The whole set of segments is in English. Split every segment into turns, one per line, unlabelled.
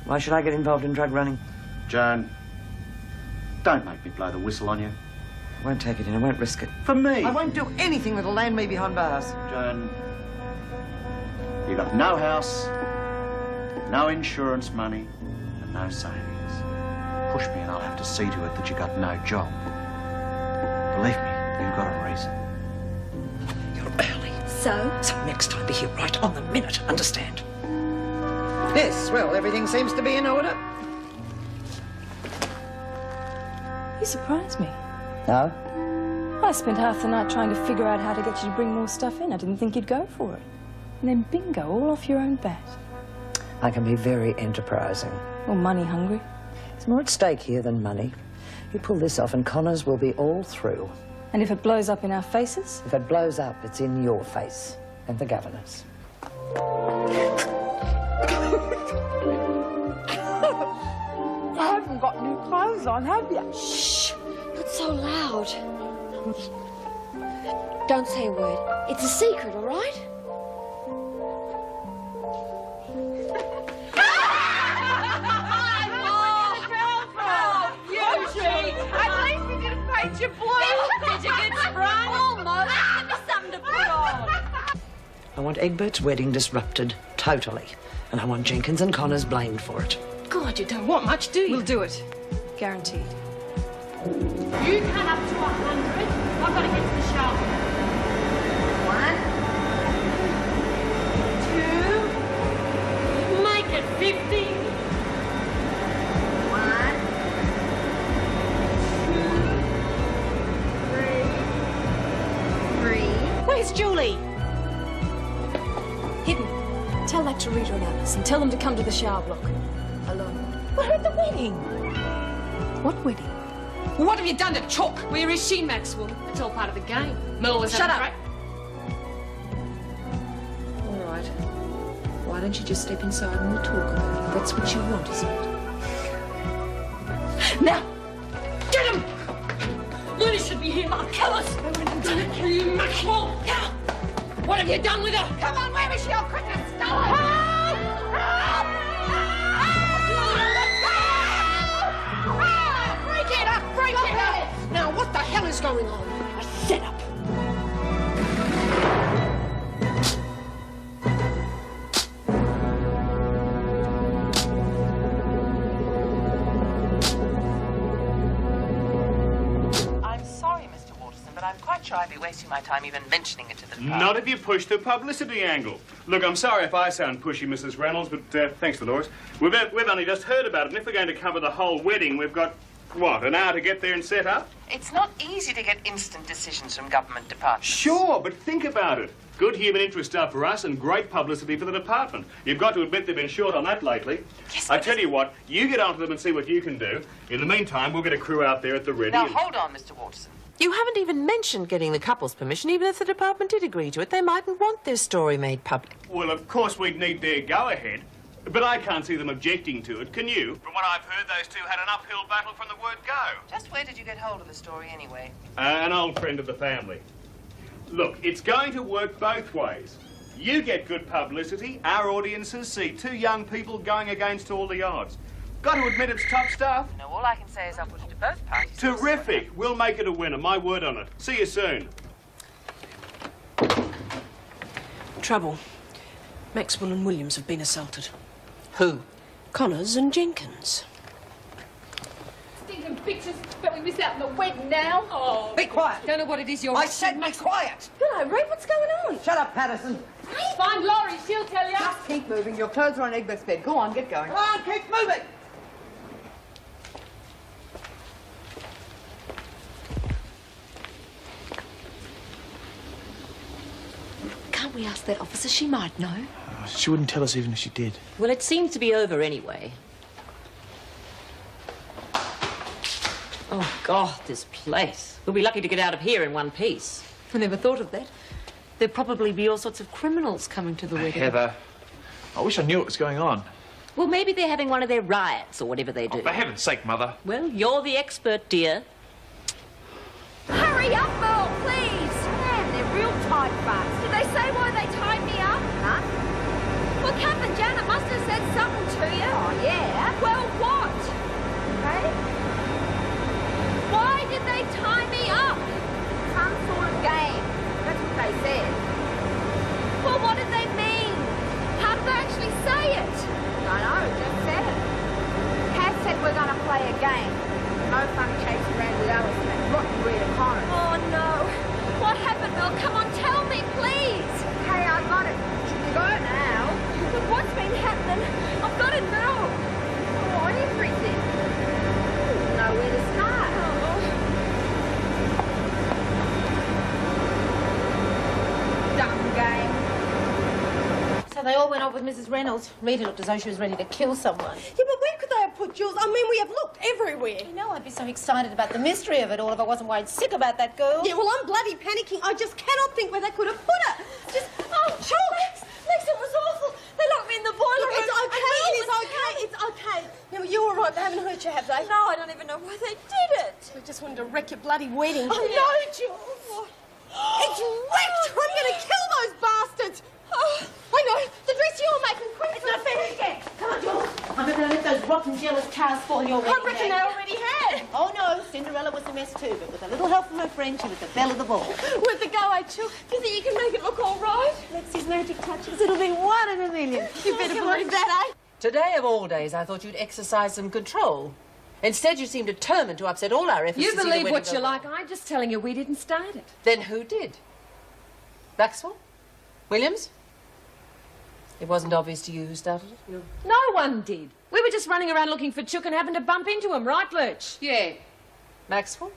Why should I get involved in drug running?
Joan, don't make me blow the whistle on you.
I won't take it in. I won't risk it.
For me?
I won't do anything that'll land me behind bars.
Joan, you got no house, no insurance money, and no savings. Push me and I'll have to see to it that you got no job. Believe me, you've got a reason.
You're early.
So?
So next time be here right on the minute, understand? Yes, well, everything seems to be in order.
You surprised me.
No?
I spent half the night trying to figure out how to get you to bring more stuff in. I didn't think you'd go for it. And then bingo, all off your own bat.
I can be very enterprising.
Or money hungry.
There's more at stake here than money. You pull this off and Connors will be all through.
And if it blows up in our faces?
If it blows up, it's in your face and the governor's.
You haven't got new clothes on, have you?
Shh! Not so loud. Don't say a word. It's a secret, all right?
Your blue. Did you get sprung? Almost. Give me something to put on.
I want Egbert's wedding disrupted, totally. And I want Jenkins and Connors blamed for it.
God, you don't want much, do you?
We'll do it. Guaranteed.
You count up to 100. I've got to get to the shower. 1, 2. Make it 50. 1, 2, 3. Where's Julie?
Hidden. Tell that to Rita and Alice and tell them to come to the shower block. Alone.
We're at the wedding.
What wedding?
What have you done to Chalk? Where is she, Maxwell? It's all part of the game. Mel was
Shut up.
All right. Why don't you just step inside and we'll talk about it? That's what you want, isn't it? Now, get him! Looney should be here. I'll kill us. I went and done it. Kill you, Maxwell. Now, what have you done with her? Come on, where is she? I'll quick and stole her. Help! Help! Break it up! Break it up! Now, what the hell is going on? A setup.
I'm sorry, Mr. Waterson, but I'm quite sure I'd be wasting my time even mentioning it to the department.
Not if you push the publicity angle. Look, I'm sorry if I sound pushy, Mrs. Reynolds, but thanks, Dolores. We've only just heard about it, and if we're going to cover the whole wedding, we've got, what, an hour to get there and set up?
It's not easy to get instant decisions from government departments.
Sure, but think about it. Good human interest stuff for us and great publicity for the department. You've got to admit they've been short on that lately.
Yes,
I tell you what, you get onto them and see what you can do. In the meantime, we'll get a crew out there at the ready.
Now, hold on, Mr. Waterson. You haven't even mentioned getting the couple's permission. Even if the department did agree to it, they mightn't want their story made public.
Well, of course we'd need their go-ahead, but I can't see them objecting to it, can you? From what I've heard, those two had an uphill battle from the word go.
Just where did you get hold of the story anyway?
An old friend of the family. Look, it's going to work both ways. You get good publicity, our audiences see two young people going against all the odds. Got to admit it's top stuff.
No, all I can say is I'll put it to both parties.
Terrific. We'll make it a winner, my word on it. See you soon.
Trouble. Maxwell and Williams have been assaulted.
Who?
Connors and Jenkins.
Stinking bitches, but we miss out on the wedding now. Oh,
Be quiet.
don't know what it is you're...
I said be quiet.
Hello, Ray, what's going on?
Shut up, Patterson.
Find Laurie, she'll tell you.
Just keep moving. Your clothes are on Egbert's bed. Go on, get going. Come on, keep moving.
Can't we ask that officer? She might know.
She wouldn't tell us even if she did.
Well, it seems to be over anyway. Oh, God, this place. We'll be lucky to get out of here in one piece.
I never thought of that.
There'll probably be all sorts of criminals coming to the wedding.
Heather, I wish I knew what was going on.
Well, maybe they're having one of their riots or whatever they do.
Oh, for heaven's sake, Mother.
Well, you're the expert, dear.
Hurry up, Mel, please! Man, they're real tight butts. Did they say why they tied me up? Huh? Well, Kath and Janet must have said something to you. Oh, yeah. play a game. No fun chasing around with Alice and that rotten Rita Connors.
Oh, no. What happened, Mel? Come on, tell me, please.
Hey, I got it. Should we go now?
But what's been happening? I've got to know.
Oh, everything. I don't know where to start. Dumb game.
So they all went off with Mrs. Reynolds. Rita looked as though she was ready to kill someone.
Yeah, but where could they have put Jules? I mean, we have looked everywhere.
You know, I'd be so excited about the mystery of it all if I wasn't worried sick about that girl.
Yeah, well, I'm bloody panicking. I just cannot think where they could have put her. Just, oh, Lex, it was awful. They locked me in the boiler room. It's okay, it's okay. Now, you're all right. They haven't hurt you, have they?
No, I don't even know why they did it.
They just wanted to wreck your bloody wedding.
I know, Jules.
It's wrecked! I'm going to kill those bastards! Oh, I know. The dress you're making, quick.
It's not finished yet. Come on, Jules. I'm not going to let those rotten, jealous cars spoil your wedding.
I reckon they already had.
Oh, no. Cinderella was a mess too, but with a little help from her friend, she was the belle of the ball.
With the go I took, do you think you can make it look all right?
Lexi's magic touches. It'll be 1 in a million.
You better believe that, eh?
Today of all days, I thought you'd exercise some control. Instead, you seem determined to upset all our efforts.
You
to see the
believe
wedding
what you
go
like.
well.
I'm just telling you we didn't start it.
Then who did? Maxwell? Williams? It wasn't obvious to you who started it? No.
No one did. We were just running around looking for Chook and happened to bump into him, right, Lurch?
Yeah. Maxwell?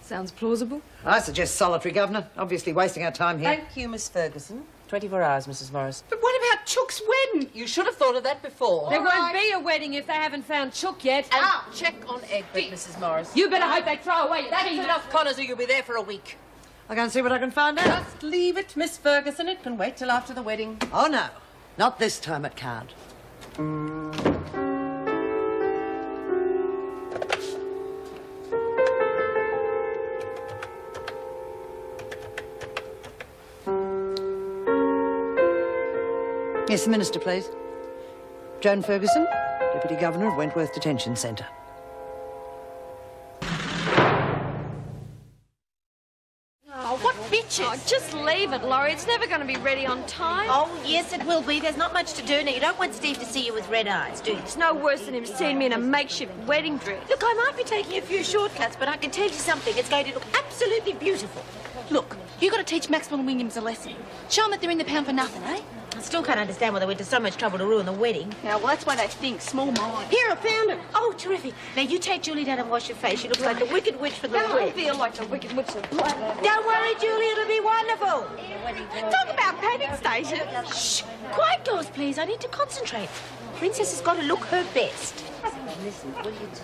Sounds plausible.
I suggest solitary, Governor. Obviously wasting our time here.
Thank you, Miss Ferguson. 24 hours, Mrs. Morris.
But what about Chook's wedding?
You should have thought of that before.
There won't be a wedding if they haven't found Chook yet.
And check on Egbert, Mrs. Morris.
You better hope they throw away your
That's
key.
enough, Connors, or you'll be there for a week.
I'll go and see what I can find out.
Just leave it, Miss Ferguson. It can wait till after the wedding.
Oh, no. Not this time it can't. Yes, the Minister, please. Joan Ferguson, Deputy Governor of Wentworth Detention Centre.
Oh, what bitches? Oh, just leave it, Laurie. It's never going to be ready on time.
Oh, yes, it will be. There's not much to do now. You don't want Steve to see you with red eyes, do you?
It's no worse than him seeing me in a makeshift wedding dress.
Look, I might be taking a few shortcuts, but I can tell you something. It's going to look absolutely beautiful.
Look, you got to teach Maxwell and Williams a lesson. Show them that they're in the pound for nothing, eh?
I still can't understand why they went to so much trouble to ruin the wedding.
Yeah, well, that's why they think small mind.
Here, I found it. Oh, terrific. Now, you take Julie down and wash your face. She looks like the Wicked Witch for the
I
wedding.
feel like the Wicked Witch of blood.
Don't worry, Julie. It'll be wonderful.
Talk about panic station.
Shh. Quiet, girls, please. I need to concentrate. Princess has got to look her best. Listen, will you just...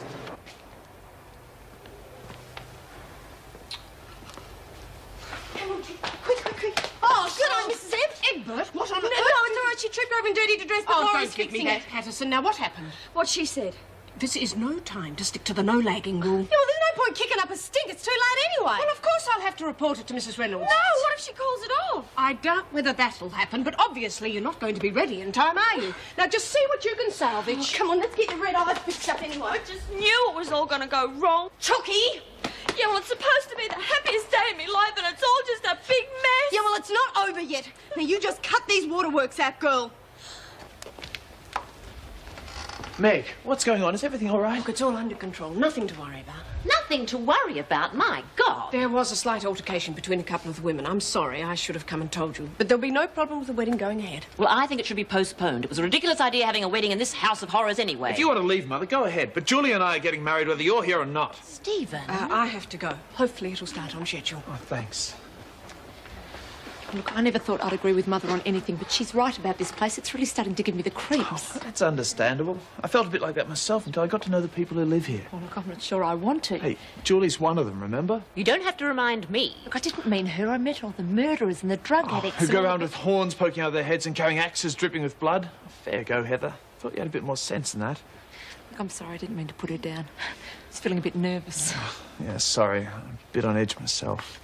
Come on, quick. Oh, good on Mrs.
Egbert, what on
No,
earth?
it's all right. She tripped over and dirtied her dress, but
Oh,
Laura's
don't give me
fixing
that,
it.
Patterson. Now, what happened?
What she said.
This is no time to stick to the no-lagging rule.
Yeah, well, there's no point kicking up a stink. It's too late anyway.
Well, of course I'll have to report it to Mrs. Reynolds.
No, what if she calls it off?
I doubt whether that'll happen, but obviously you're not going to be ready in time, are you? Now, just see what you can salvage.
Oh, come on, let's get the red eyes fixed up anyway.
I just knew it was all going to go wrong.
Chucky!
Yeah, well, it's supposed to be the happiest day of my life, and it's all just a big mess.
Yeah, well, it's not over yet. Now, you just cut these waterworks out, girl.
Meg, what's going on? Is everything all right?
Look, it's all under control. Nothing to worry about.
Nothing to worry about, my God.
There was a slight altercation between a couple of the women. I'm sorry, I should have come and told you. But there'll be no problem with the wedding going ahead.
Well, I think it should be postponed. It was a ridiculous idea having a wedding in this house of horrors anyway.
If you want to leave, Mother, go ahead. But Julie and I are getting married whether you're here or not.
Stephen.
I have to go. Hopefully it'll start on schedule.
Oh, thanks.
Look, I never thought I'd agree with Mother on anything, but she's right about this place. It's really starting to give me the creeps.
Oh, that's understandable. I felt a bit like that myself until I got to know the people who live here.
Well, look, I'm not sure I want to.
Hey, Julie's one of them, remember?
You don't have to remind me.
Look, I didn't mean her. I meant all the murderers and the drug addicts.
Who
and
go
all
around
the-
with horns poking out of their heads and carrying axes dripping with blood. Fair go, Heather. Thought you had a bit more sense than that.
Look, I'm sorry. I didn't mean to put her down. I was feeling a bit nervous.
Yeah, sorry. I'm a bit on edge myself.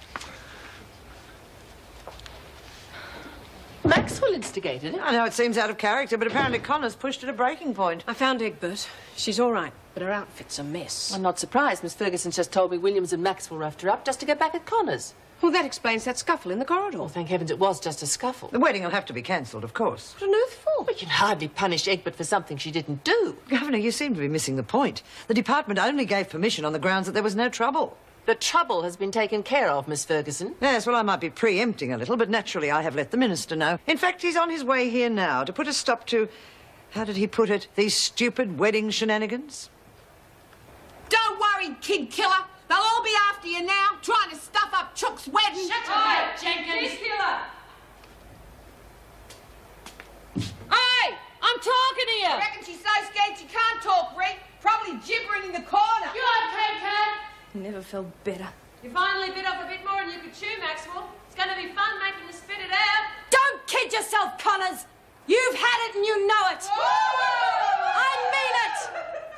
Maxwell instigated it.
I know it seems out of character, but apparently Connor's pushed at a breaking point.
I found Egbert. She's all right, but her outfit's a mess.
I'm not surprised. Miss Ferguson's just told me Williams and Maxwell roughed her up just to get back at Connors.
Well, that explains that scuffle in the corridor.
Well, thank heavens it was just a scuffle.
The wedding will have to be cancelled, of course.
What on earth for?
Well, you can hardly punish Egbert for something she didn't do.
Governor, you seem to be missing the point. The department only gave permission on the grounds that there was no trouble.
The trouble has been taken care of, Miss Ferguson.
Yes, well, I might be preempting a little, but naturally I have let the minister know. In fact, he's on his way here now to put a stop to, how did he put it, these stupid wedding shenanigans?
Don't worry, kid killer. They'll all be after you now, trying to stuff up Chook's wedding.
Shut up, Jenkins. Killer. Hey, I'm talking to you.
I reckon she's so scared she can't talk, Rick. Probably gibbering in the corner.
You okay, Cat?
Never felt better.
You finally bit off a bit more than you could chew, Maxwell. It's going to be fun making you spit it out.
Don't kid yourself, Connors. You've had it and you know it. I mean it.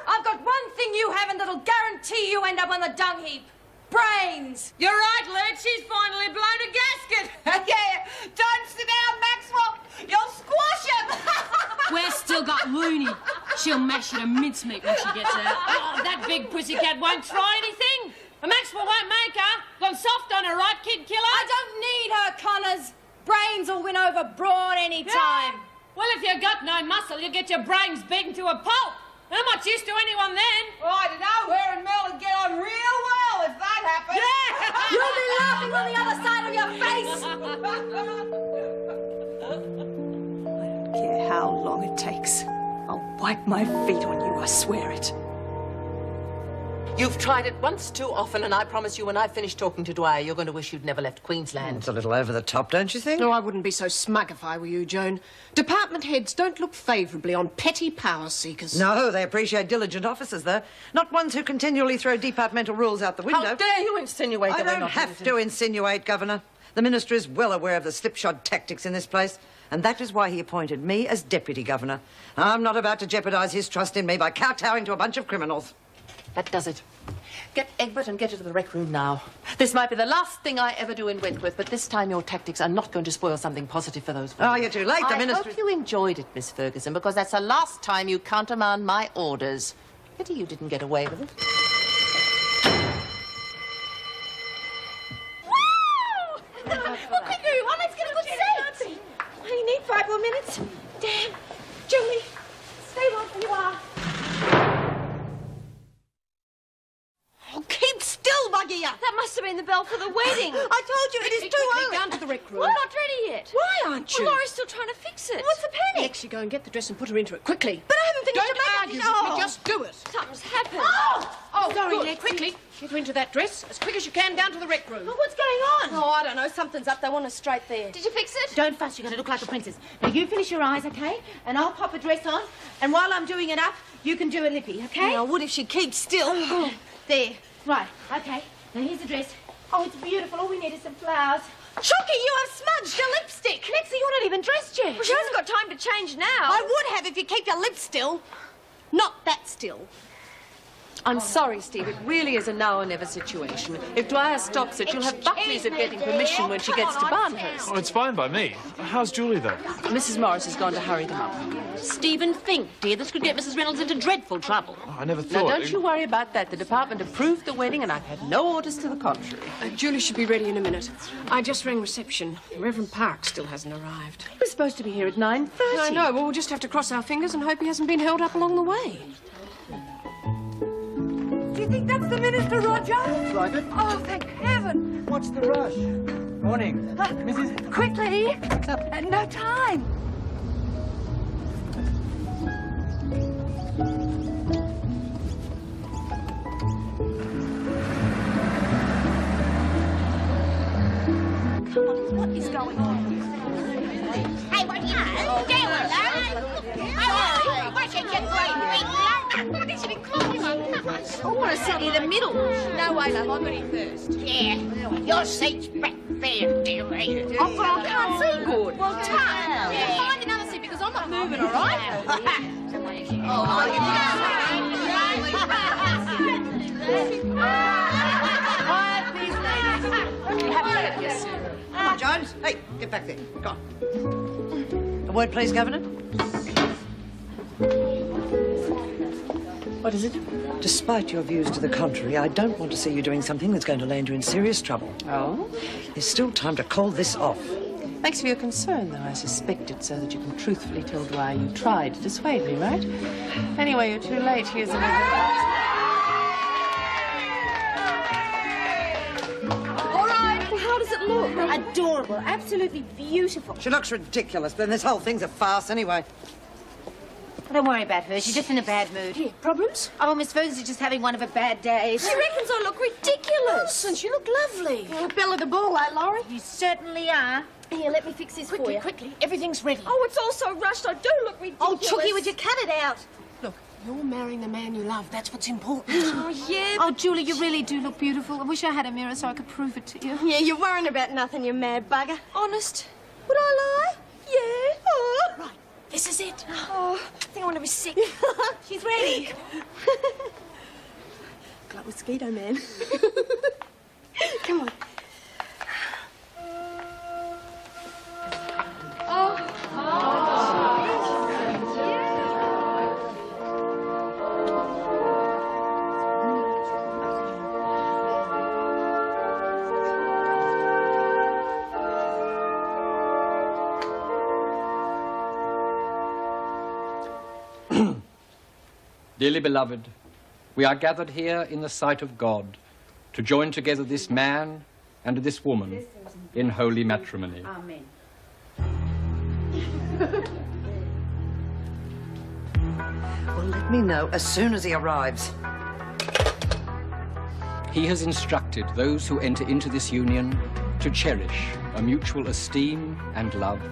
I've got one thing you haven't that'll guarantee you end up on the dung heap. Brains.
You're right, Lud. She's finally blown a gasket.
Yeah. Don't sit down, Maxwell. You'll squash him.
We've still got Looney. She'll mash it to mincemeat when she gets out. Oh, that big pussycat won't try anything. And Maxwell won't make her. Gone soft on her, right, kid killer?
I don't need her, Connors. Brains will win over brawn any time.
Well, if you've got no muscle, you'll get your brains beaten to a pulp. How much use to anyone then?
Well, I don't know. Her and Mel would get on real well if that happened.
Yeah! You'll be laughing on the other side of your face. I don't care how long it takes. I'll wipe my feet on you, I swear it.
You've tried it once too often, and I promise you when I've finished talking to Dwyer, you're going to wish you'd never left Queensland.
It's a little over the top, don't you think?
No, I wouldn't be so smug if I were you, Joan. Department heads don't look favourably on petty power seekers.
No, they appreciate diligent officers, though. Not ones who continually throw departmental rules out the window.
How dare you insinuate
I
that we're
don't
not
have
diligent?
to insinuate, Governor. The Minister is well aware of the slipshod tactics in this place, and that is why he appointed me as Deputy Governor. I'm not about to jeopardise his trust in me by kowtowing to a bunch of criminals.
That does it. Get Egbert and get her to the rec room now. This might be the last thing I ever do in Wentworth, but this time your tactics are not going to spoil something positive for those women.
Oh, you're too late. The Minister...
I hope you enjoyed it, Miss Ferguson, because that's the last time you countermand my orders. Pity you didn't get away with it.
Woo! Well, quick, everyone, let's get a good seat. I only need 5 more minutes. Damn. Julie, stay right where you are.
Oh, keep still, Muggy.
That must have been the bell for the wedding.
I told you, it is too early.
Down to the rec room.
Well, I'm not ready yet.
Why aren't you?
Well, Laura's still trying to fix it.
What's the panic?
Actually, go and get the dress and put her into it, quickly.
But I haven't finished
Don't
the
argue
makeup.
with me, just do it.
Something's happened.
Oh, sorry,
good.
Lex. Quickly, get her into that dress as quick as you can down to the rec room.
Well, what's going on?
Oh, I don't know. Something's up. They want us straight there.
Did you fix it?
Don't fuss, you're going to look like a princess. Now, you finish your eyes, OK? And I'll pop a dress on. And while I'm doing it up, you can do a lippy, OK?
Yeah, I would if she keeps still.
Oh, there. Right, OK. Now, here's the dress. Oh, it's beautiful. All we need is some flowers.
Chucky, you have smudged your lipstick.
Lexi, you're not even dressed yet.
Well, she hasn't got time to change now.
I would have if you keep your lips still. Not that still.
I'm sorry, Steve. It really is a now or never situation. If Dwyer stops it, you'll have Buckley's at getting permission when she gets to Barnhurst.
Oh, it's fine by me. How's Julie, though?
Mrs. Morris has gone to hurry them up.
Stephen, think, dear. This could get Mrs. Reynolds into dreadful trouble.
Oh, I never
Now,
thought...
don't you worry about that. The department approved the wedding, and I've had no orders to the contrary.
Julie should be ready in a minute. I just rang reception. Reverend Park still hasn't arrived.
He was supposed to be here at 9:30.
I know. Well, we'll just have to cross our fingers and hope he hasn't been held up along the way.
Do you think that's the minister, Roger?
Looks like it.
Oh, thank heaven.
What's the rush? Morning, Mrs.
Quickly. No time. Come on, what is going on?
Hey, what are you doing, love? What's your
What did you call you?
I want to sit near the middle.
No way, love. I'm ready first.
Yeah, your seat's back there, dearie.
Oh, but I can't see good.
Well, tough.
Yeah, find another seat because I'm not moving, all right?
Quiet, please, ladies. We have to get soon. Come on, Jones. Hey, get back there. Go on. A word, please, Governor.
What is it?
Despite your views to the contrary, I don't want to see you doing something that's going to land you in serious trouble.
Oh?
There's still time to call this off.
Thanks for your concern, though. I suspect it so that you can truthfully tell Dwyer you tried to dissuade me, right? Anyway, you're too late. Here's another...
All right, well, how does it look? Adorable, absolutely beautiful.
She looks ridiculous, but then this whole thing's a farce anyway.
Don't worry about her. She's just in a bad mood.
Yeah, problems?
Oh, Miss Ferguson's just having one of her bad days.
She reckons I look ridiculous.
Nonsense, you look lovely.
Oh, Bella the ball, eh, Laurie?
You certainly are.
Here, let me fix this for you.
Quickly, everything's ready.
Oh, it's all so rushed. I do look ridiculous.
Oh, Chooky, would you cut it out?
Look, you're marrying the man you love. That's what's important.
Oh, yeah.
Oh, Julie, you really do look beautiful. I wish I had a mirror so I could prove it to you.
Yeah, you're worrying about nothing, you mad bugger. Honest. Would I lie? Yeah. Oh.
Right, this is it.
Oh, I think I want to be sick.
She's ready.
Good luck with Skeeto, man. Come on.
Dearly beloved, we are gathered here in the sight of God to join together this man and this woman in holy matrimony.
Amen.
Well, let me know as soon as he arrives.
He has instructed those who enter into this union to cherish a mutual esteem and love,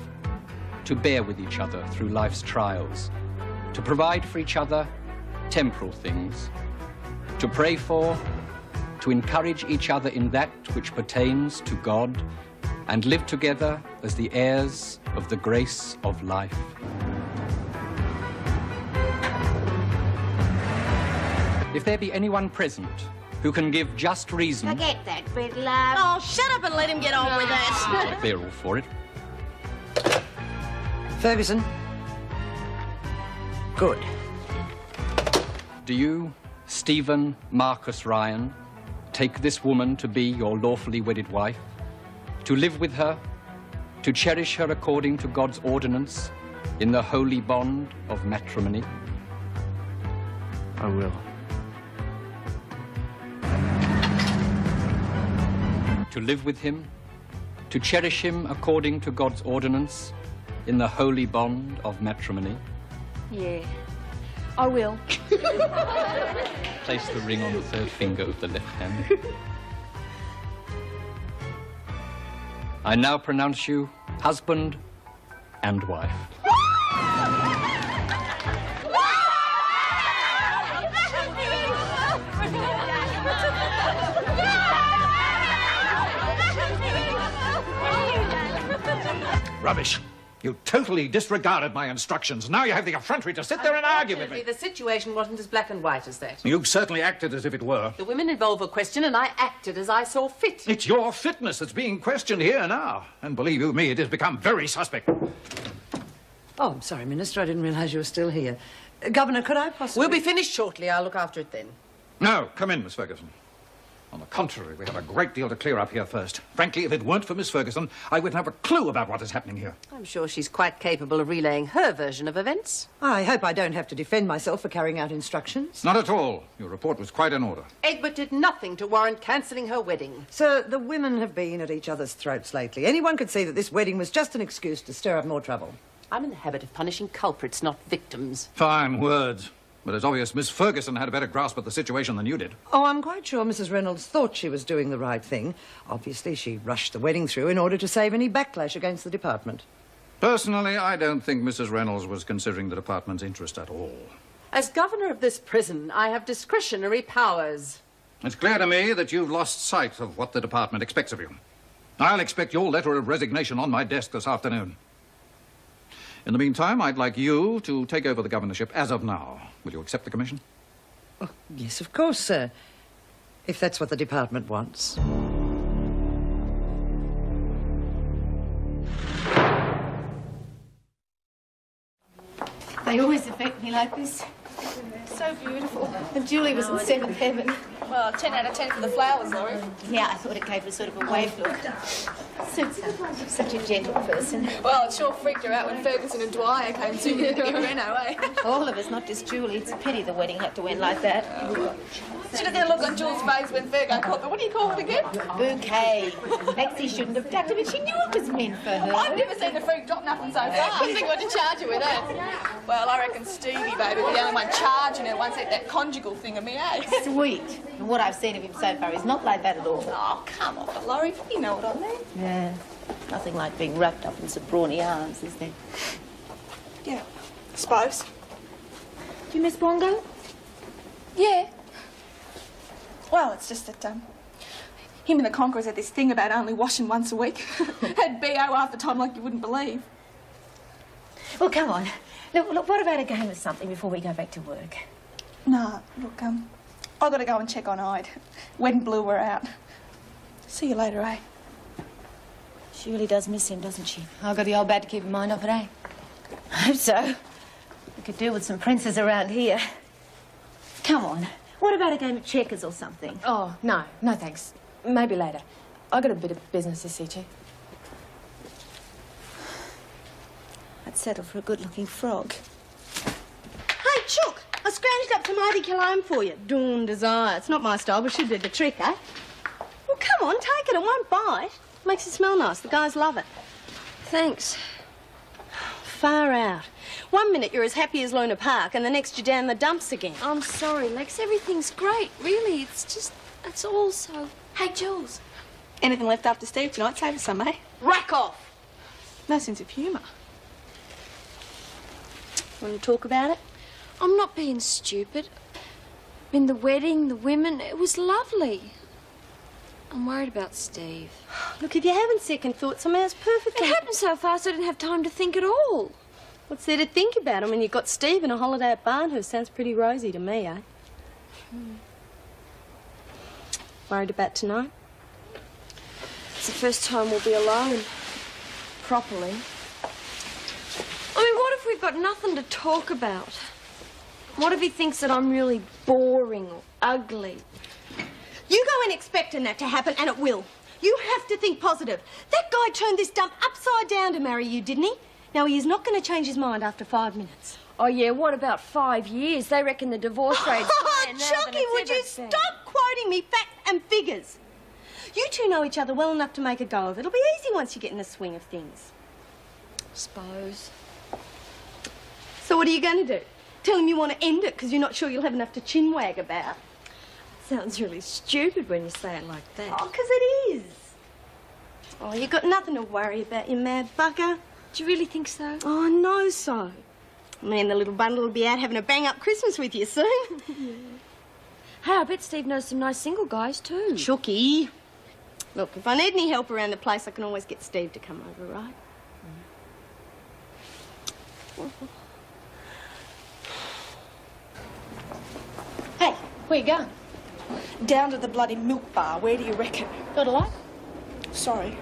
to bear with each other through life's trials, to provide for each other temporal things, to pray for, to encourage each other in that which pertains to God, and live together as the heirs of the grace of life. If there be anyone present who can give just reason...
Forget that, Fred, love.
Oh, shut up and let him get on with that.
They're all for it.
Ferguson. Good.
Do you, Stephen Marcus Ryan, take this woman to be your lawfully wedded wife, to live with her, to cherish her according to God's ordinance in the holy bond of matrimony?
I will.
To live with him, to cherish him according to God's ordinance in the holy bond of matrimony?
Yeah, I will.
Place the ring on the third finger of the left hand. I now pronounce you husband and wife.
Rubbish. You totally disregarded my instructions. Now you have the effrontery to sit there and argue with me.
The situation wasn't as black and white as that.
You certainly acted as if it were.
The women involved were questioned, and I acted as I saw fit.
It's your fitness that's being questioned here now. And believe you me, it has become very suspect.
Oh, I'm sorry, Minister. I didn't realise you were still here. Governor, could I possibly...
We'll be finished shortly. I'll look after it then.
No, come in, Miss Ferguson. On the contrary, we have a great deal to clear up here first. Frankly, if it weren't for Miss Ferguson, I wouldn't have a clue about what is happening here.
I'm sure she's quite capable of relaying her version of events.
I hope I don't have to defend myself for carrying out instructions.
Not at all. Your report was quite in order.
Egbert did nothing to warrant cancelling her wedding.
Sir, the women have been at each other's throats lately. Anyone could see that this wedding was just an excuse to stir up more trouble.
I'm in the habit of punishing culprits, not victims.
Fine words. But it's obvious Miss Ferguson had a better grasp of the situation than you did.
Oh, I'm quite sure Mrs. Reynolds thought she was doing the right thing. Obviously, she rushed the wedding through in order to save any backlash against the department.
Personally, I don't think Mrs. Reynolds was considering the department's interest at all.
As governor of this prison, I have discretionary powers.
It's clear to me that you've lost sight of what the department expects of you. I'll expect your letter of resignation on my desk this afternoon. In the meantime, I'd like you to take over the governorship as of now. Will you accept the commission?
Oh, yes, of course, sir. If that's what the department wants.
They always affect me like this.
So beautiful. And Julie was in seventh heaven.
Well, 10 out of 10 for the flowers, Laurie.
Yeah, I thought it gave her sort of a wave look. Suits her. She's such a gentle person.
Well, it sure freaked her out when Ferguson and Dwyer came to me at the Reno, eh?
All of us, not just Julie. It's a pity the wedding had to end like that.
Should have got a look on Julie's face when Fergo caught the, what do you call it again?
Bouquet. Lexi shouldn't have ducked it, but she knew it was meant for her.
I've never seen a freak drop nothing so far. I couldn't think what to charge her with that. Well, I reckon Stevie, baby, the only one charging her once at that conjugal thing of me, eh?
Sweet. And what I've seen of him so far is not like that at all.
Oh, come on, Laurie, you know what I mean.
Yeah. Nothing like being wrapped up in some brawny arms, is there?
Yeah, I suppose.
Do you miss Bongo?
Yeah. Well, it's just that, him and the Conquerors had this thing about only washing once a week. Had B.O. half the time like you wouldn't believe.
Well, come on. Look, what about a game of something before we go back to work?
Nah, look, I've got to go and check on Ide. Wedding Blue were out. See you later, eh?
She really does miss him, doesn't she? I've got the old bat to keep her mind off it, eh? I hope so. We could do with some princes around here. Come on. What about a game of checkers or something?
Oh, no. No, thanks. Maybe later. I've got a bit of business to see to.
I'd settle for a good-looking frog. Hey, Chook! I scrounged up some Ivy cologne for you. Dawn Desire. It's not my style, but should do the trick, eh? Well, come on, take it. It won't bite. Makes it smell nice. The guys love it.
Thanks.
Far out. 1 minute you're as happy as Luna Park, and the next you're down the dumps again.
I'm sorry, Lex. Everything's great, really. It's just... It's all so...
Hey, Jules. Anything left after Steve tonight? Save us some, eh?
Rack off!
No sense of humour.
Want to talk about it?
I'm not being stupid. I mean, the wedding, the women, it was lovely. I'm worried about Steve.
Look, if you're having second thoughts, I mean, it's perfectly...
It happened so fast I didn't have time to think at all.
What's there to think about? I mean, you've got Steve and a holiday at Barnhurst. Sounds pretty rosy to me, eh? Worried about tonight?
It's the first time we'll be alone. Properly. I mean, what if we've got nothing to talk about? What if he thinks that I'm really boring or ugly?
You go in expecting that to happen, and it will. You have to think positive. That guy turned this dump upside down to marry you, didn't he? Now, he is not going to change his mind after 5 minutes.
Oh, yeah, what about 5 years? They reckon the divorce rate's higher now than
Chucky,
it's
would
ever
you
been.
stop quoting me facts and figures? You two know each other well enough to make a go of it. It'll be easy once you get in the swing of things.
Suppose.
So what are you going to do? Tell him you want to end it because you're not sure you'll have enough to chinwag about?
Sounds really stupid when you say it like that.
Oh, because it is. Oh, you've got nothing to worry about, you mad bugger.
Do you really think so?
Oh, I know so. Me and the little bundle will be out having a bang-up Christmas with you soon.
Yeah. Hey, I bet Steve knows some nice single guys, too.
Chucky. Look, if I need any help around the place, I can always get Steve to come over, right?
Hey, where you going?
Down to the bloody milk bar. Where do you reckon?
Got a light?
Sorry.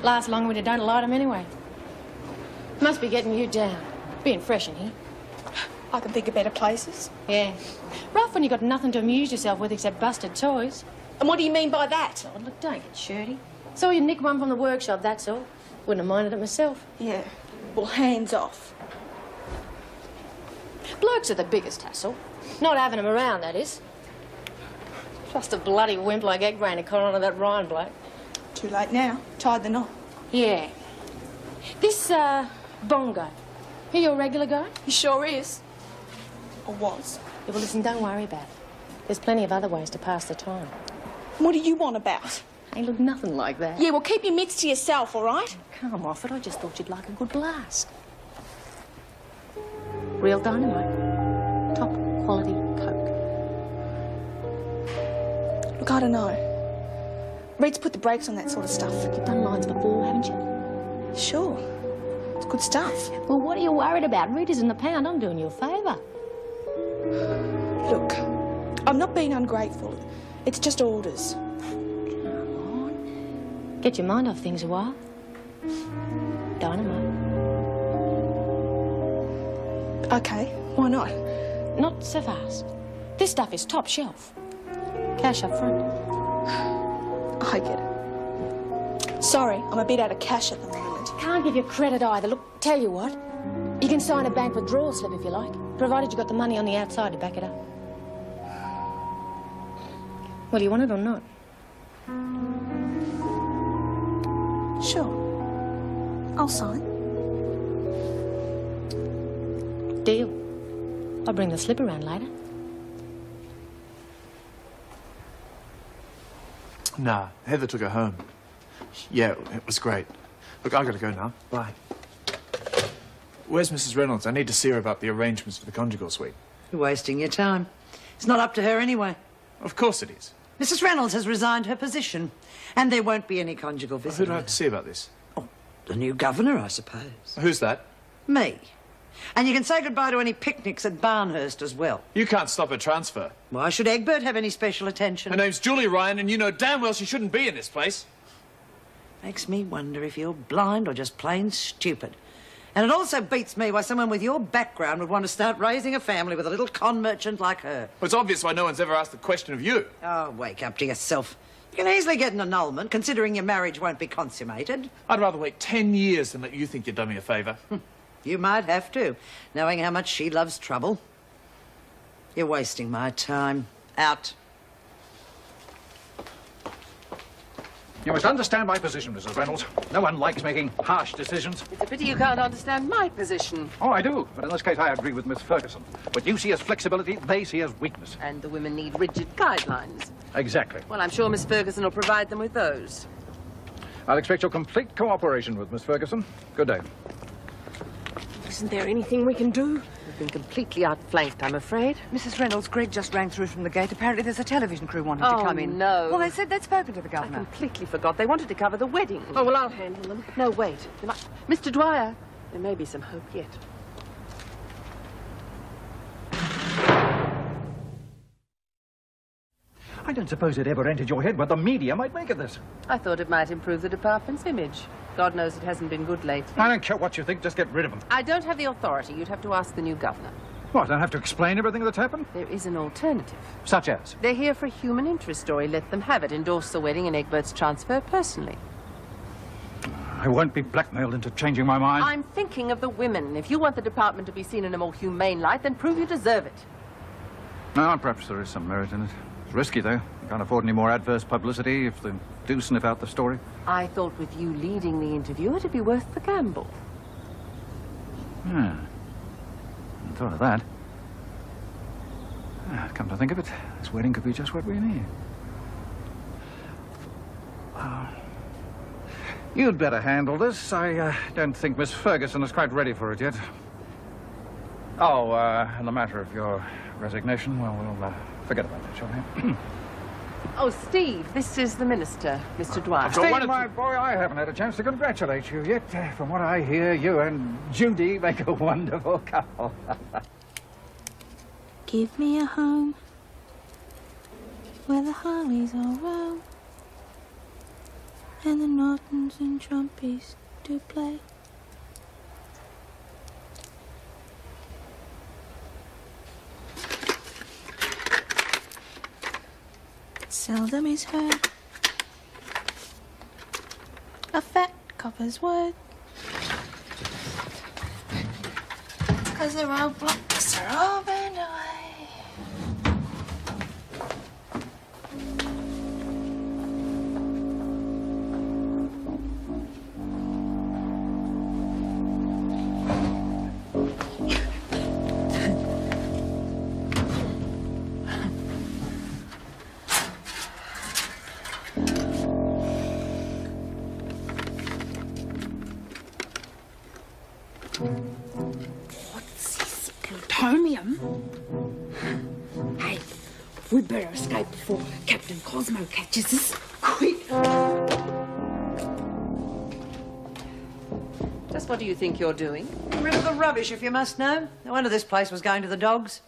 Last long when you don't light 'em anyway. Must be getting you down. Being fresh in here.
I can think of better places.
Yeah. Rough when you got nothing to amuse yourself with except busted toys.
And what do you mean by that?
Oh, look, don't get shirty. Saw you nick one from the workshop, that's all. Wouldn't have minded it myself.
Yeah. Well, hands off.
Blokes are the biggest hassle. Not having them around, that is. Just a bloody wimp like Egg Brain to caught on to that Ryan bloke.
Too late now. Tied the knot.
Yeah. This, Bongo. He your regular guy?
He sure is. Or was.
Yeah, well, listen, don't worry about it. There's plenty of other ways to pass the time.
What do you want about?
Ain't look nothing like that.
Yeah, well, keep your mitts to yourself, all right?
Come off it. I just thought you'd like a good blast. Real dynamite. Top quality coke.
Look, I don't know. Reed's put the brakes on that sort of stuff.
You've done lines before, haven't you?
Sure. It's good stuff.
Well, what are you worried about? Reed is in the pound. I'm doing you a favour.
Look, I'm not being ungrateful. It's just orders.
Come on. Get your mind off things a while. Dynamite.
Okay, why not?
Not so fast. This stuff is top shelf. Cash up front.
I get it. Sorry, I'm a bit out of cash at the moment.
Can't give you credit either. Look, tell you what. You can sign a bank withdrawal slip if you like, provided you got the money on the outside to back it up. Well, do you want it or not?
Sure. I'll sign.
Deal. I'll bring the slip around later.
Nah, Heather took her home. Yeah, it was great. Look, I gotta go now. Bye. Where's Mrs. Reynolds? I need to see her about the arrangements for the conjugal suite.
You're wasting your time. It's not up to her anyway.
Of course it is.
Mrs. Reynolds has resigned her position, and there won't be any conjugal visit.
Who do I have to see about this?
Oh, the new governor, I suppose.
Who's that?
Me. And you can say goodbye to any picnics at Barnhurst as well.
You can't stop a transfer.
Why should Egbert have any special attention?
Her name's Julie Ryan, and you know damn well she shouldn't be in this place.
Makes me wonder if you're blind or just plain stupid. And it also beats me why someone with your background would want to start raising a family with a little con merchant like her.
Well, it's obvious why no one's ever asked the question of you.
Oh, wake up to yourself. You can easily get an annulment, considering your marriage won't be consummated.
I'd rather wait 10 years than let you think you'd done me a favour.
You might have to, knowing how much she loves trouble. You're wasting my time. Out.
You must understand my position, Mrs. Reynolds. No one likes making harsh decisions.
It's a pity you can't understand my position.
Oh, I do. But in this case, I agree with Miss Ferguson. What you see as flexibility, they see as weakness.
And the women need rigid guidelines.
Exactly.
Well, I'm sure Miss Ferguson will provide them with those.
I'll expect your complete cooperation with Miss Ferguson. Good day.
Isn't there anything we can do?
We've been completely outflanked, I'm afraid.
Mrs. Reynolds, Greg just rang through from the gate. Apparently there's a television crew wanting to come in.
No.
Well, they said they'd spoken to the governor.
I completely forgot. They wanted to cover the wedding.
Oh, well, I'll handle them.
No, wait. Mr. Dwyer, there may be some hope yet.
I don't suppose it ever entered your head what the media might make of this.
I thought it might improve the department's image. God knows it hasn't been good lately.
I don't care what you think, just get rid of them.
I don't have the authority. You'd have to ask the new governor.
What, I don't have to explain everything that's happened?
There is an alternative.
Such as?
They're here for a human interest story. Let them have it. Endorse the wedding and Egbert's transfer personally.
I won't be blackmailed into changing my mind.
I'm thinking of the women. If you want the department to be seen in a more humane light, then prove you deserve it.
No, perhaps there is some merit in it. It's risky, though. You can't afford any more adverse publicity if they do sniff out the story.
I thought with you leading the interview, it'd be worth the gamble.
Yeah. I thought of that. Come to think of it, this wedding could be just what we need. You'd better handle this. I don't think Miss Ferguson is quite ready for it yet. Oh, and the matter of your resignation, well, we'll forget about that, shall we?
Oh, Steve, this is the minister, Mr. Dwyer.
Steve, my boy, I haven't had a chance to congratulate you yet. From what I hear, you and Judy make a wonderful couple.
Give me a home where the hollies all roam and the Nortons and Trumpies do play. Seldom is heard a fat copper's word, 'cause the roadblocks are all burned away.
Plutonium? Hey, we'd better escape before Captain Cosmo catches us. Quick!
Just what do you think you're doing?
Rid of the rubbish, if you must know. No wonder this place was going to the dogs.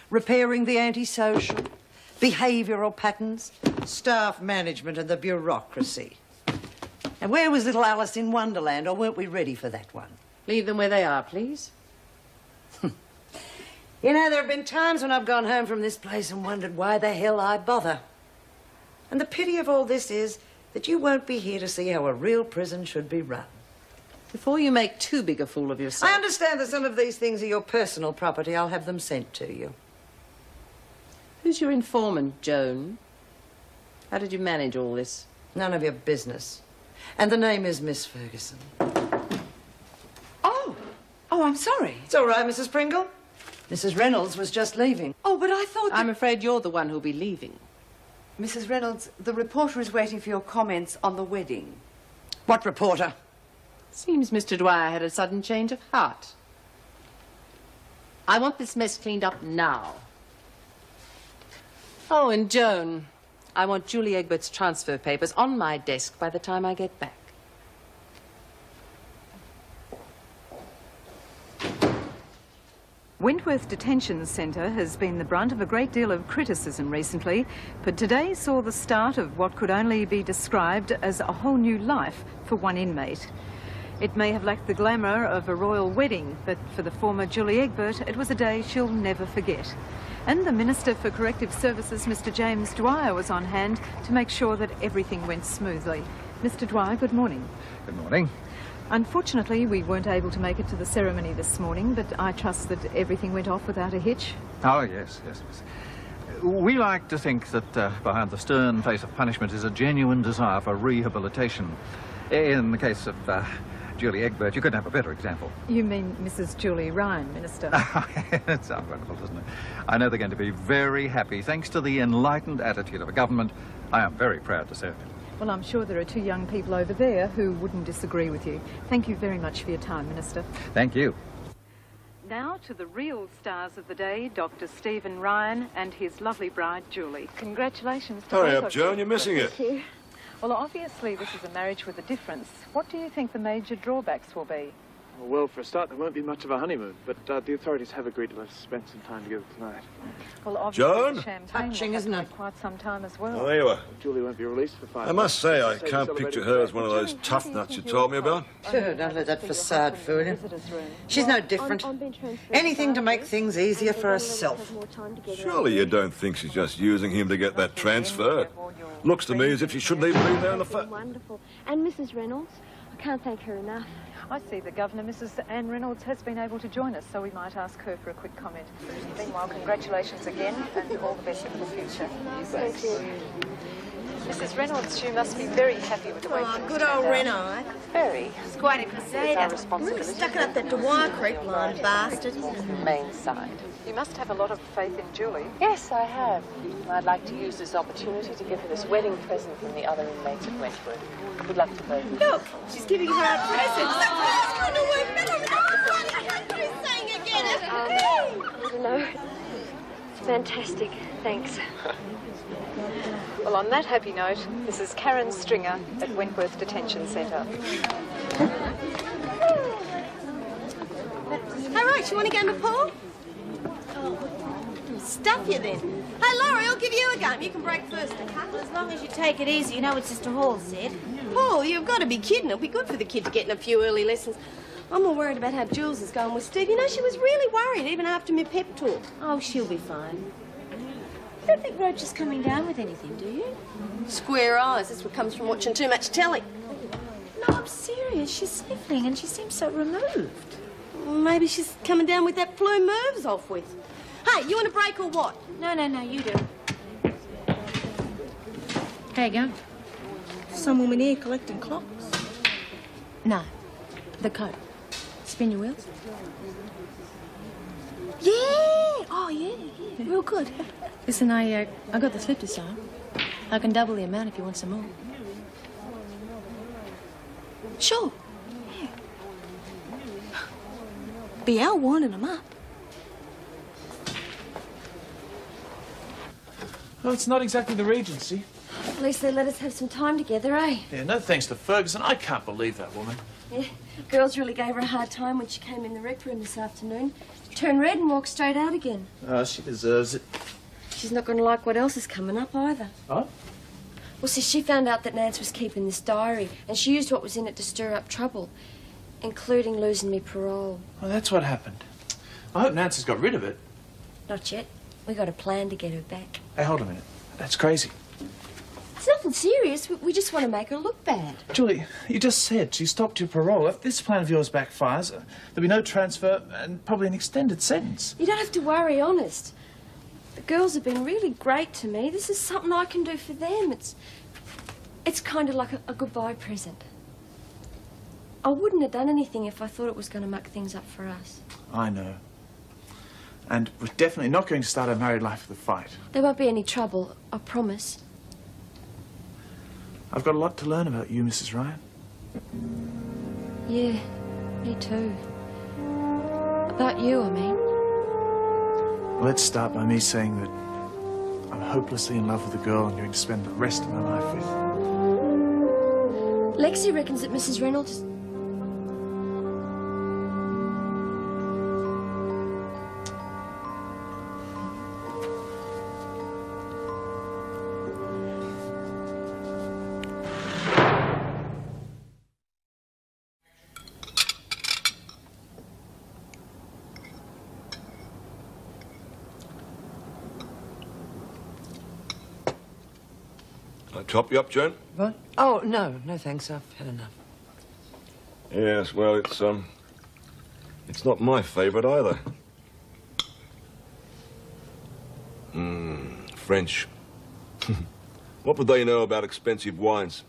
Repairing the antisocial, behavioural patterns, staff management and the bureaucracy. And where was little Alice in Wonderland, or weren't we ready for that one?
Leave them where they are, please.
You know, there have been times when I've gone home from this place and wondered why the hell I bother. And the pity of all this is that you won't be here to see how a real prison should be run.
Before you make too big a fool of yourself.
I understand that some of these things are your personal property. I'll have them sent to you.
Who's your informant, Joan? How did you manage all this?
None of your business. And the name is Miss Ferguson.
Oh, I'm sorry.
It's all right, Mrs. Pringle. Mrs. Reynolds was just leaving.
Oh, but I thought that...
I'm afraid you're the one who'll be leaving.
Mrs. Reynolds, the reporter is waiting for your comments on the wedding.
What reporter?
Seems Mr. Dwyer had a sudden change of heart. I want this mess cleaned up now. Oh, and Joan, I want Julie Egbert's transfer papers on my desk by the time I get back.
Wentworth Detention Centre has been the brunt of a great deal of criticism recently, but today saw the start of what could only be described as a whole new life for one inmate. It may have lacked the glamour of a royal wedding, but for the former Julie Egbert, it was a day she'll never forget. And the Minister for Corrective Services, Mr. James Dwyer, was on hand to make sure that everything went smoothly. Mr. Dwyer, good morning.
Good morning.
Unfortunately, we weren't able to make it to the ceremony this morning, but I trust that everything went off without a hitch.
Oh, yes. We like to think that behind the stern face of punishment is a genuine desire for rehabilitation. In the case of Julie Egbert, you couldn't have a better example.
You mean Mrs. Julie Ryan, Minister?
It sounds wonderful, doesn't it? I know they're going to be very happy. Thanks to the enlightened attitude of a government, I am very proud to serve it.
Well, I'm sure there are two young people over there who wouldn't disagree with you. Thank you very much for your time, Minister.
Thank you.
Now to the real stars of the day, Dr. Stephen Ryan and his lovely bride, Julie. Congratulations to
Hurry
both
up,
of
Joan,
you.
you're missing it.
Thank you. Well, obviously this is a marriage with a difference. What do you think the major drawbacks will be?
Well, for a start, there won't be much of a honeymoon, but the authorities have agreed to let us spend some time together tonight.
Well, obviously
Joan?
the champagne
Touching,
will
isn't
have
it?
to take quite some time as well.
Oh, there you are.
Julie won't be released for 5
I must say, I
months.
can't picture her as one of those tough nuts you told me about.
Sure, don't let that facade fool you. She's no different. Anything to make things easier for herself.
Surely you don't think she's just using him to get that transfer? Looks to me as if she shouldn't even be there in the first...
Wonderful. And Mrs. Reynolds, I can't thank her enough.
I see the Governor, Mrs. Anne Reynolds, has been able to join us, so we might ask her for a quick comment. Meanwhile, congratulations again, and all the best for the future.
Thank you.
Mrs. Reynolds, you must be very happy with the way things
good
turned
old
out.
Reno, eh?
Very.
It's quite a crusader. Really stuck it up that Dwyer creep, blind bastard.
Main side.
You must have a lot of faith in Julie.
Yes, I have. I'd like to use this opportunity to give her this wedding present from the other inmates at Wentworth. Good luck to both of you.
Look, she's giving her a present. It's going to work better than bloody country saying again.
I don't know. It's fantastic. Thanks.
Well, on that happy note, this is Karen Stringer at Wentworth Detention Centre.
All right, you want a game of pool? Stuff you then. Hey, Laurie, I'll give you a game. You can break first, okay?
Well, as long as you take it easy, you know what Sister Hall said.
Paul, you've got to be kidding. It'll be good for the kid to get in a few early lessons. I'm more worried about how Jules is going with Steve. You know, she was really worried even after my pep talk.
Oh, she'll be fine. You don't think Roger's coming down with anything, do you?
Square eyes. That's what comes from watching too much telly.
No, I'm serious. She's sniffling and she seems so removed.
Maybe she's coming down with that flu Merv's off with. Hey, you want a break or what?
No, you do. How you going?
Some woman here collecting clocks.
No, the coat. Spin your wheels?
Yeah! Oh, yeah. Real good.
Listen, I got the slip this time. I can double the amount if you want some more.
Sure. Yeah. BL winding them up.
Well, it's not exactly the Regency.
At least they let us have some time together, eh?
Yeah, no thanks to Ferguson. I can't believe that woman.
Yeah. Girls really gave her a hard time when she came in the rec room this afternoon. She turned red and walked straight out again.
She deserves it.
She's not going to like what else is coming up either.
Oh?
Well, see, she found out that Nance was keeping this diary, and she used what was in it to stir up trouble, including losing me parole.
Well, that's what happened. I hope Nancy's got rid of it.
Not yet. We got a plan to get her back.
Hey, hold a minute. That's crazy.
It's nothing serious. We just want to make her look bad.
Julie, you just said she stopped your parole. If this plan of yours backfires, there'll be no transfer and probably an extended sentence.
You don't have to worry, honest. The girls have been really great to me. This is something I can do for them. It's kind of like a goodbye present. I wouldn't have done anything if I thought it was going to muck things up for us.
I know. And we're definitely not going to start our married life with a fight.
There won't be any trouble, I promise.
I've got a lot to learn about you, Mrs. Ryan.
Yeah, me too. About you, I mean.
Let's start by me saying that I'm hopelessly in love with the girl I'm going to spend the rest of my life with.
Lexi reckons that Mrs. Reynolds...
I top you up, Joan?
What? Oh, no, thanks. I've had enough.
Yes, well, it's not my favourite either. French. What would they know about expensive wines?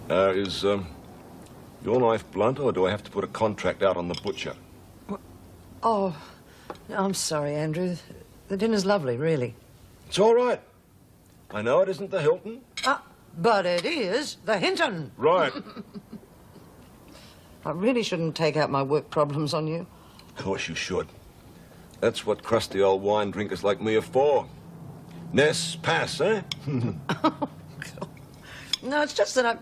Is your knife blunt, or do I have to put a contract out on the butcher?
Oh, I'm sorry, Andrew. The dinner's lovely, really.
It's all right. I know it isn't the Hilton.
But it is the Hinton.
Right.
I really shouldn't take out my work problems on you.
Of course you should. That's what crusty old wine drinkers like me are for. Ness pass, eh?
No, it's just that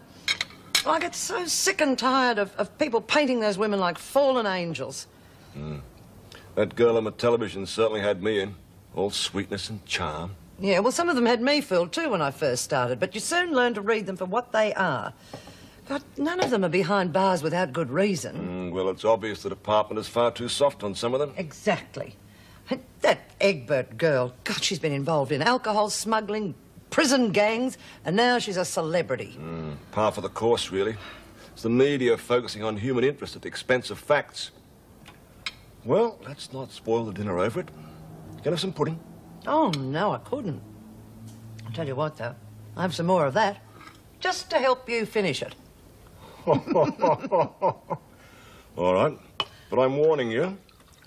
I get so sick and tired of people painting those women like fallen angels.
That girl on the television certainly had me in. All sweetness and charm.
Yeah, well, some of them had me fooled too when I first started, but you soon learn to read them for what they are. God, none of them are behind bars without good reason.
Well, it's obvious the department is far too soft on some of them.
Exactly. That Egbert girl, God, she's been involved in alcohol smuggling, prison gangs, and now she's a celebrity.
Par for the course, really. It's the media focusing on human interest at the expense of facts. Well, let's not spoil the dinner over it. You can have some pudding.
Oh, no, I couldn't. I'll tell you what, though. I have some more of that, just to help you finish it.
All right, but I'm warning you,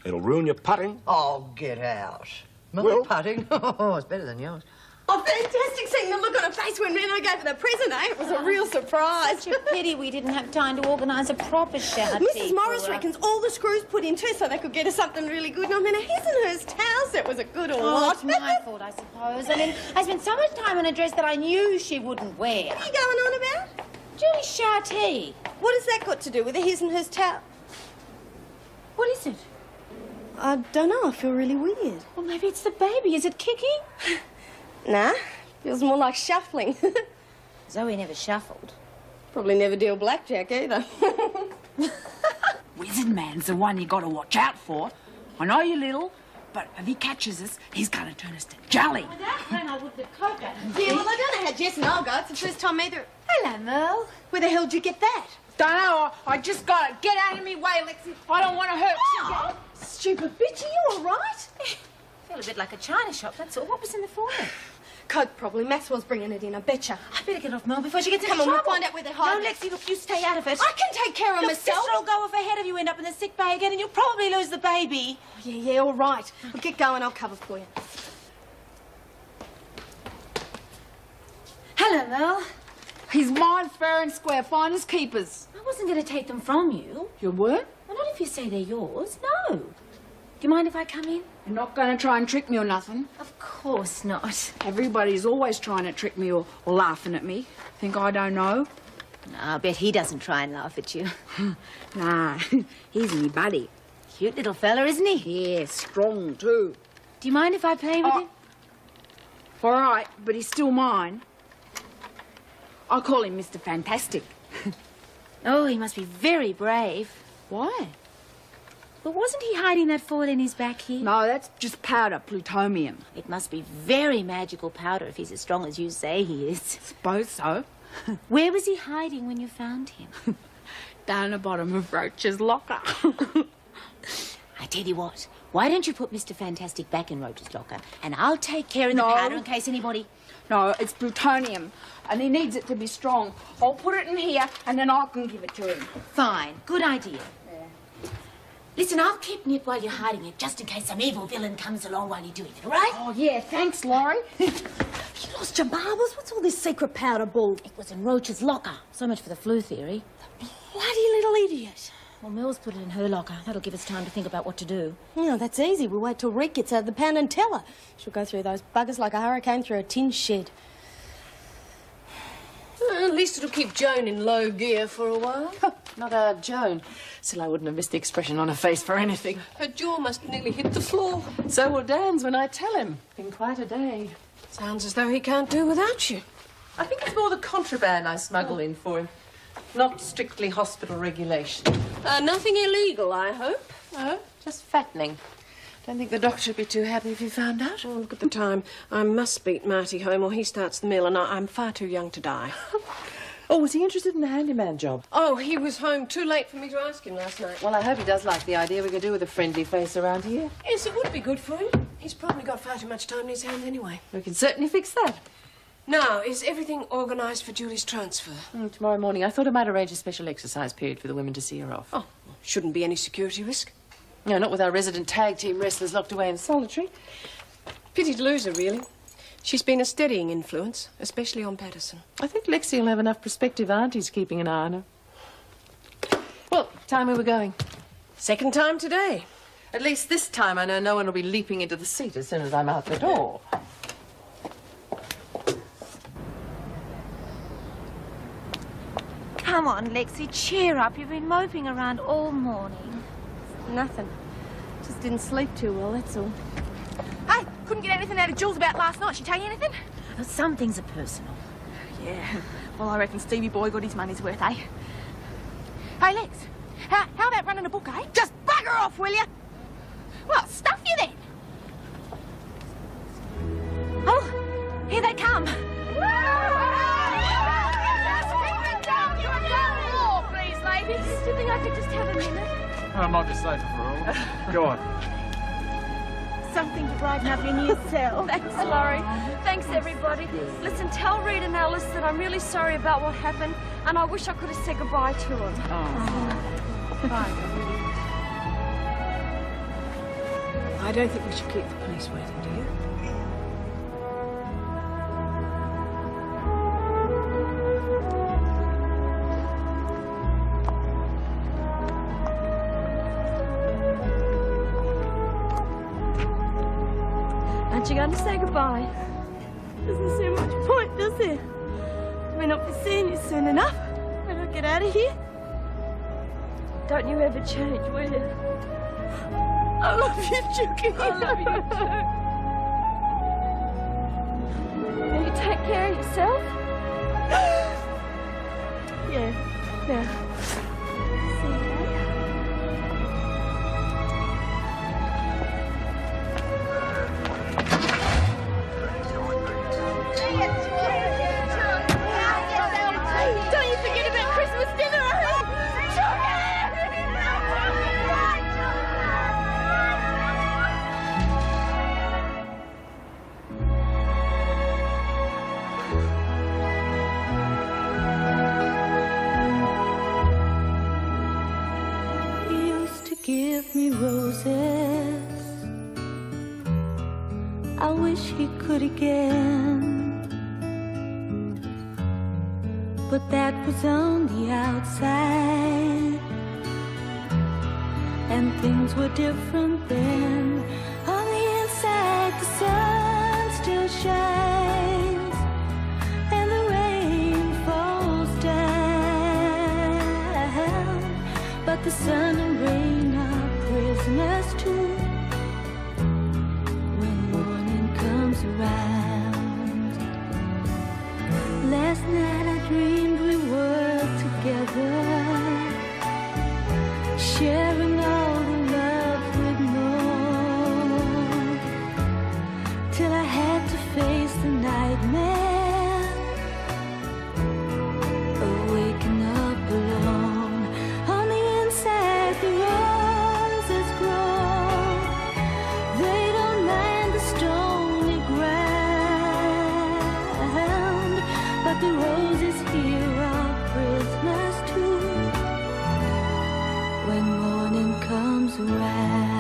it'll ruin your putting.
Oh, get out. My putting? Oh, it's better than yours.
Oh, fantastic seeing the look on her face when Reno gave her the present, eh? It was a real surprise.
Such a pity we didn't have time to organise a proper shower tea.
Mrs. Morris reckons all the screws put in too so they could get her something really good. And I mean, his and hers towel set was a good or what?
It's my fault, I suppose. I mean, I spent so much time on a dress that I knew she wouldn't wear.
What are you going on about?
Julie's shower tea.
What has that got to do with the his and hers towel?
What is it?
I don't know. I feel really weird.
Well, maybe it's the baby. Is it kicking?
Nah, feels more like shuffling.
Zoe never shuffled.
Probably never deal blackjack either.
Wizard Man's the one you got to watch out for. I know you're little, but if he catches us, he's going to turn us to jelly.
With that plan, I wouldn't have coped.
Yeah, well, I don't know how Jess and I'll go. It's the first time either.
Hello, Merle.
Where the hell did you get that?
Don't know. I just got it. Get out of me way, Lexi. I don't want to hurt you.
Stupid bitch, are you all right?
Feel a bit like a china shop, that's all. What was in the foyer?
Coke, probably. Maxwell's bringing it in, I betcha.
I better get off Merle before she gets in
Come on,
trouble.
we'll find out where they're hiding.
No, Lexi, look, you stay out of it.
I can take care of
Look,
myself.
this'll go off ahead of you, end up in the sick bay again, and you'll probably lose the baby.
Oh, yeah, all right. Well, get going, I'll cover for you.
Hello, Merle.
He's mine fair and square, fine as keepers.
I wasn't going to take them from you.
You weren't?
Well, not if you say they're yours, no. Do you mind if I come in?
You're not going to try and trick me or nothing.
Of course not.
Everybody's always trying to trick me or laughing at me. Think I don't know?
No, I bet he doesn't try and laugh at you.
Nah, he's me buddy.
Cute little fella, isn't he?
Yeah, strong too.
Do you mind if I play with him?
All right, but he's still mine. I call him Mr. Fantastic.
Oh, he must be very brave.
Why?
But wasn't he hiding that foil in his back here?
No, that's just powder, plutonium.
It must be very magical powder if he's as strong as you say he is.
Suppose so.
Where was he hiding when you found him?
Down the bottom of Roach's locker.
I tell you what, why don't you put Mr. Fantastic back in Roach's locker, and I'll take care of the powder in case anybody...
No, it's plutonium, and he needs it to be strong. I'll put it in here, and then I can give it to him.
Fine, good idea. Listen, I'll keep Nip while you're hiding it, just in case some evil villain comes along while you're doing it, all right?
Oh, yeah, thanks, Laurie.
You lost your marbles? What's all this secret powder bull?
It was in Roach's locker. So much for the flu theory.
Bloody little idiot.
Well, Mills put it in her locker. That'll give us time to think about what to do.
Yeah, that's easy. We'll wait till Rick gets out of the pan and tell her. She'll go through those buggers like a hurricane through a tin shed.
Well, at least it'll keep Joan in low gear for a while.
Not our Joan. Still, I wouldn't have missed the expression on her face for anything.
Her jaw must nearly hit the floor.
So will Dan's when I tell him. Been quite a day.
Sounds as though he can't do without you.
I think it's more the contraband I smuggle in for him. Not strictly hospital regulation.
Nothing illegal, I hope.
No, just fattening. Don't think the doctor would be too happy if he found out.
Oh, look at the time. I must beat Marty home or he starts the mill, and I'm far too young to die.
Oh, was he interested in the handyman job?
Oh, he was home too late for me to ask him last night.
Well, I hope he does like the idea we could do with a friendly face around here.
Yes, it would be good for him. He's probably got far too much time in his hands anyway.
We can certainly fix that.
Now, is everything organised for Julie's transfer?
Tomorrow morning. I thought I might arrange a special exercise period for the women to see her off.
Oh, shouldn't be any security risk.
No, not with our resident tag team wrestlers locked away in solitary.
Pity to lose her, really. She's been a steadying influence, especially on Patterson.
I think Lexi will have enough prospective aunties keeping an eye on her. Well, time we were going.
Second time today.
At least this time I know no one will be leaping into the seat as soon as I'm out the door.
Come on, Lexi, cheer up. You've been moping around all morning.
Nothing. Just didn't sleep too well, that's all.
Hey, couldn't get anything out of Jules about last night. She tell you anything? Well, some things are personal.
Yeah, well, I reckon Stevie boy got his money's worth, eh? Hey, Lex, how about running a book, eh?
Just bugger off, will you?
Well, stuff you then.
Oh, here they come.
Please, ladies.
Do you think I could just have a minute?
I might be safer for all. Go on.
Something to brighten up your new cell.
Thanks, Laurie. Thanks, everybody. Listen, tell Reed and Alice that I'm really sorry about what happened, and I wish I could have said goodbye to them.
Bye. I don't think we should keep the police waiting, do you?
Aren't you going to say goodbye?
Doesn't seem much point, does there? We're not be seeing you soon enough. When I get out of here.
Don't you ever change, will you?
I love you, Chucky.
I love you too. Will you take care of yourself?
Yeah. Yeah.
Don't you forget about Christmas dinner,
He used to give me roses. I wish he could again. But that was on the outside, and things were different then. On the inside, the sun still shines, and the rain falls down. But the sun and rain are prisoners too when morning comes around. Last night I dreamed we were together, sharing all the love when morning comes around.